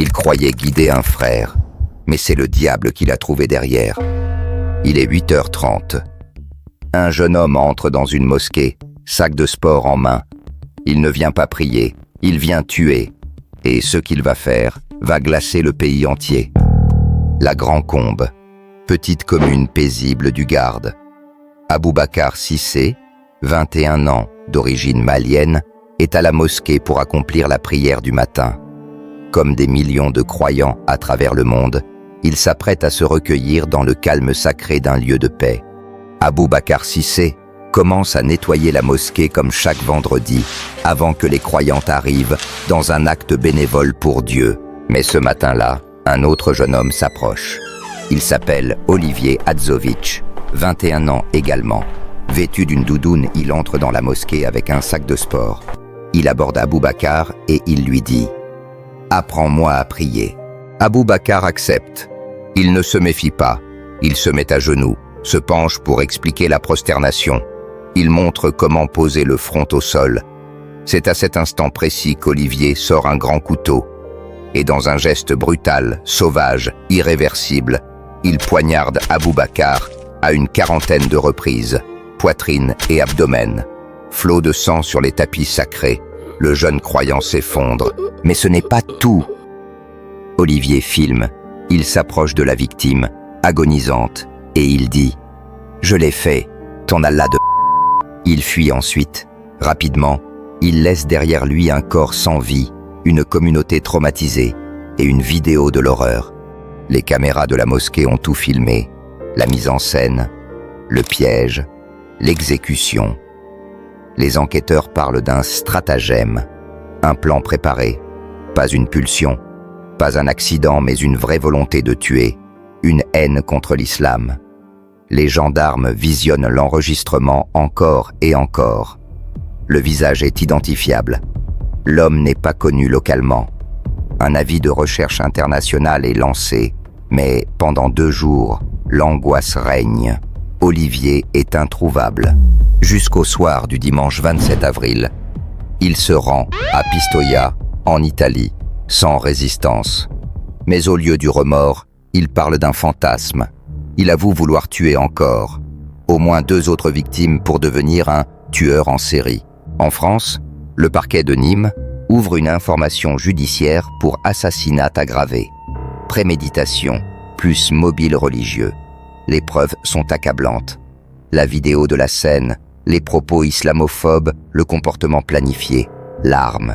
Il croyait guider un frère, mais c'est le diable qui l'a trouvé derrière. Il est 8h30. Un jeune homme entre dans une mosquée, sac de sport en main. Il ne vient pas prier, il vient tuer. Et ce qu'il va faire va glacer le pays entier. La Grand Combe, petite commune paisible du Gard. Aboubacar Cissé, 21 ans, d'origine malienne, est à la mosquée pour accomplir la prière du matin. Comme des millions de croyants à travers le monde, il s'apprête à se recueillir dans le calme sacré d'un lieu de paix. Aboubacar Cissé commence à nettoyer la mosquée comme chaque vendredi, avant que les croyantes arrivent dans un acte bénévole pour Dieu. Mais ce matin-là, un autre jeune homme s'approche. Il s'appelle Olivier Hadzovic, 21 ans également. Vêtu d'une doudoune, il entre dans la mosquée avec un sac de sport. Il aborde Aboubacar et il lui dit « Apprends-moi à prier ». Aboubacar accepte. Il ne se méfie pas. Il se met à genoux, se penche pour expliquer la prosternation. Il montre comment poser le front au sol. C'est à cet instant précis qu'Olivier sort un grand couteau. Et dans un geste brutal, sauvage, irréversible, il poignarde Aboubacar à une 40aine de reprises, poitrine et abdomen. Flot de sang sur les tapis sacrés. Le jeune croyant s'effondre. Mais ce n'est pas tout. Olivier filme. Il s'approche de la victime, agonisante, et il dit « Je l'ai fait, ton Allah de... » Il fuit ensuite. Rapidement, il laisse derrière lui un corps sans vie, une communauté traumatisée et une vidéo de l'horreur. Les caméras de la mosquée ont tout filmé. La mise en scène, le piège, l'exécution. Les enquêteurs parlent d'un stratagème, un plan préparé, pas une pulsion, pas un accident mais une vraie volonté de tuer, une haine contre l'islam. Les gendarmes visionnent l'enregistrement encore et encore. Le visage est identifiable. L'homme n'est pas connu localement. Un avis de recherche internationale est lancé, mais pendant 2 jours, l'angoisse règne. Olivier est introuvable. Jusqu'au soir du dimanche 27 avril, il se rend à Pistoia, en Italie, sans résistance. Mais au lieu du remords, il parle d'un fantasme. Il avoue vouloir tuer encore. Au moins 2 autres victimes pour devenir un tueur en série. En France, le parquet de Nîmes ouvre une information judiciaire pour assassinat aggravé. Préméditation, plus mobile religieux. Les preuves sont accablantes. La vidéo de la scène, les propos islamophobes, le comportement planifié, l'arme.